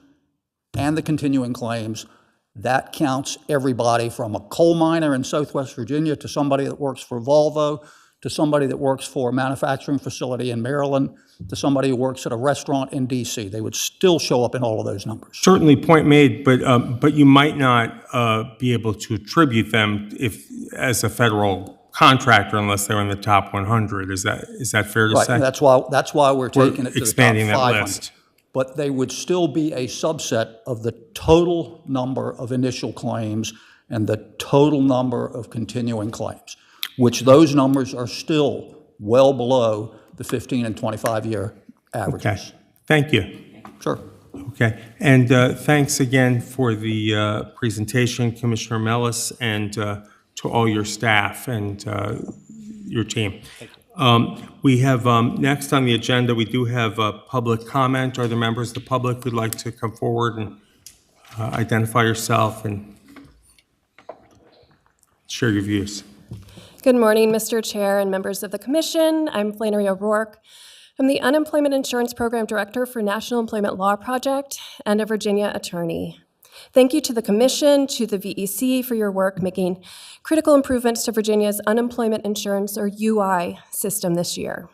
and the continuing claims, that counts everybody from a coal miner in Southwest Virginia to somebody that works for Volvo, to somebody that works for a manufacturing facility in Maryland, to somebody who works at a restaurant in DC. They would still show up in all of those numbers. Certainly, point made, but you might not be able to attribute them as a federal contractor unless they're in the top 100. Is that fair to say? Right, that's why we're taking it to the top 500. Expanding that list. But they would still be a subset of the total number of initial claims and the total number of continuing claims, which those numbers are still well below the 15 and 25-year averages. Okay, thank you. Sure. Okay, and thanks again for the presentation, Commissioner Mellis, and to all your staff and your team. We have, next on the agenda, we do have public comment. Are there members of the public who'd like to come forward and identify yourself and share your views? Good morning, Mr. Chair and members of the Commission. I'm Flannery O'Rourke. I'm the Unemployment Insurance Program Director for National Employment Law Project and a Virginia attorney. Thank you to the Commission, to the VEC for your work making critical improvements to Virginia's unemployment insurance, or UI, system this year.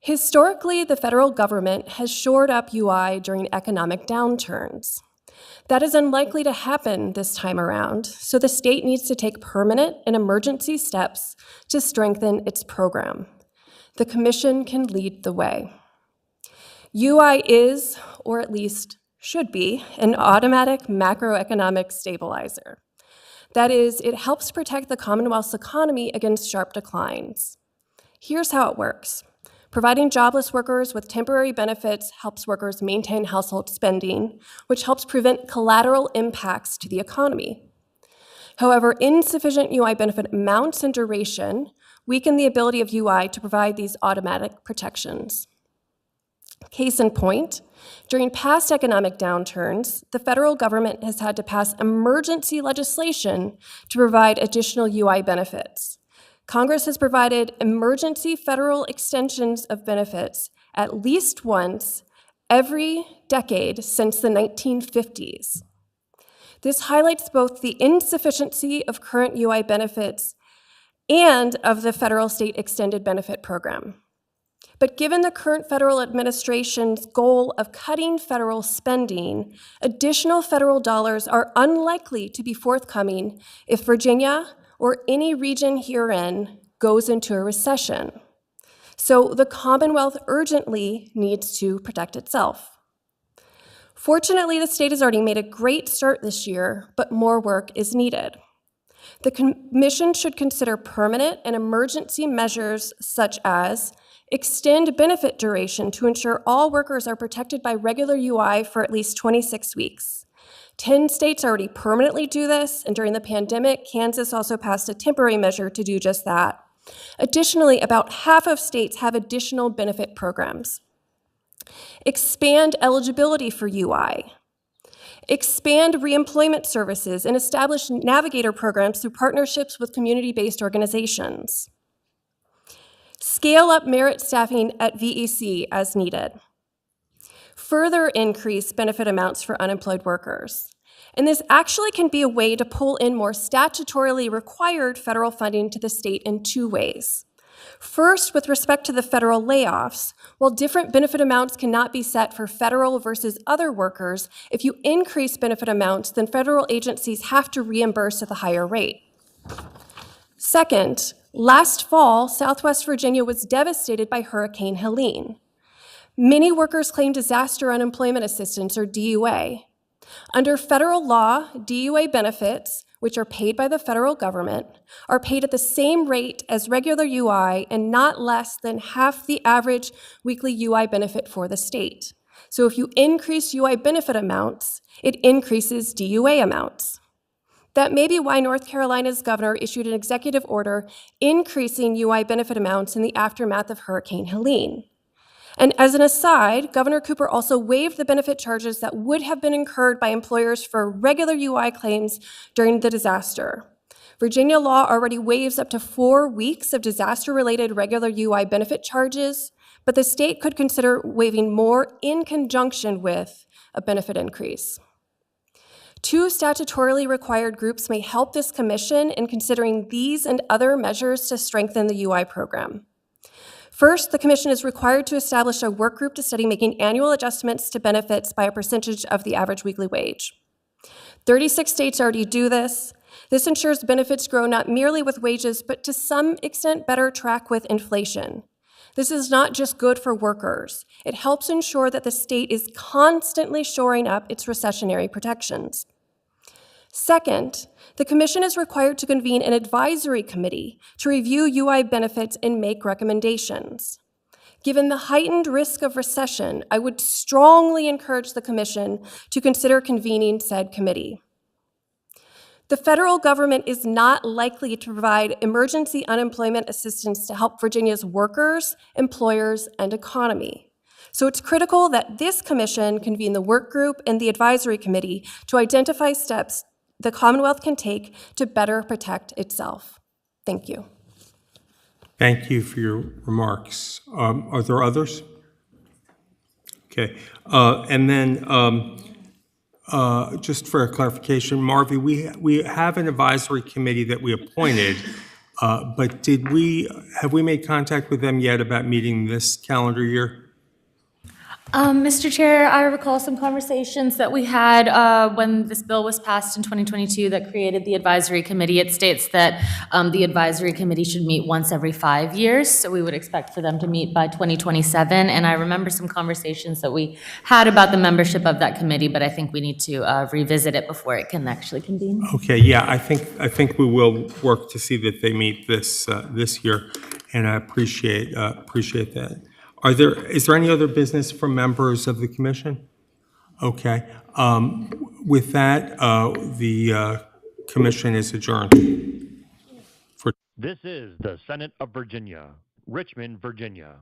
Historically, the federal government has shored up UI during economic downturns. That is unlikely to happen this time around, so the state needs to take permanent and emergency steps to strengthen its program. The Commission can lead the way. UI is, or at least should be, an automatic macroeconomic stabilizer. That is, it helps protect the Commonwealth's economy against sharp declines. Here's how it works. Providing jobless workers with temporary benefits helps workers maintain household spending, which helps prevent collateral impacts to the economy. However, insufficient UI benefit amounts and duration weaken the ability of UI to provide these automatic protections. Case in point, during past economic downturns, the federal government has had to pass emergency legislation to provide additional UI benefits. Congress has provided emergency federal extensions of benefits at least once every decade since the 1950s. This highlights both the insufficiency of current UI benefits and of the federal state extended benefit program. But given the current federal administration's goal of cutting federal spending, additional federal dollars are unlikely to be forthcoming if Virginia or any region herein goes into a recession. So the Commonwealth urgently needs to protect itself. Fortunately, the state has already made a great start this year, but more work is needed. The Commission should consider permanent and emergency measures such as extend benefit duration to ensure all workers are protected by regular UI for at least 26 weeks. 10 states already permanently do this, and during the pandemic, Kansas also passed a temporary measure to do just that. Additionally, about half of states have additional benefit programs. Expand eligibility for UI. Expand reemployment services and establish navigator programs through partnerships with community-based organizations. Scale up merit staffing at VEC as needed. Further increase benefit amounts for unemployed workers. And this actually can be a way to pull in more statutorily required federal funding to the state in two ways. First, with respect to the federal layoffs, while different benefit amounts cannot be set for federal versus other workers, if you increase benefit amounts, then federal agencies have to reimburse at the higher rate. Second, last fall, Southwest Virginia was devastated by Hurricane Helene. Many workers claimed disaster unemployment assistance, or DUA. Under federal law, DUA benefits, which are paid by the federal government, are paid at the same rate as regular UI and not less than half the average weekly UI benefit for the state. So if you increase UI benefit amounts, it increases DUA amounts. That may be why North Carolina's governor issued an executive order increasing UI benefit amounts in the aftermath of Hurricane Helene. And as an aside, Governor Cooper also waived the benefit charges that would have been incurred by employers for regular UI claims during the disaster. Virginia law already waives up to 4 weeks of disaster-related regular UI benefit charges, but the state could consider waiving more in conjunction with a benefit increase. 2 statutorily required groups may help this commission in considering these and other measures to strengthen the UI program. First, the commission is required to establish a work group to study making annual adjustments to benefits by a percentage of the average weekly wage. 36 states already do this. This ensures benefits grow not merely with wages, but to some extent better track with inflation. This is not just good for workers. It helps ensure that the state is constantly shoring up its recessionary protections. Second, the commission is required to convene an advisory committee to review UI benefits and make recommendations. Given the heightened risk of recession, I would strongly encourage the commission to consider convening said committee. The federal government is not likely to provide emergency unemployment assistance to help Virginia's workers, employers, and economy. So it's critical that this commission convene the work group and the advisory committee to identify steps the Commonwealth can take to better protect itself. Thank you. Thank you for your remarks. Are there others? Okay. And then just for a clarification, Marvi, we have an advisory committee that we appointed, but have we made contact with them yet about meeting this calendar year? Mr. Chair, I recall some conversations that we had when this bill was passed in 2022 that created the advisory committee. It states that the advisory committee should meet once every 5 years, so we would expect for them to meet by 2027. And I remember some conversations that we had about the membership of that committee, but I think we need to revisit it before it can actually convene. Okay, yeah, I think we will work to see that they meet this year, and I appreciate that. Is there any other business from members of the commission? Okay. With that, the commission is adjourned. This is the Senate of Virginia, Richmond, Virginia.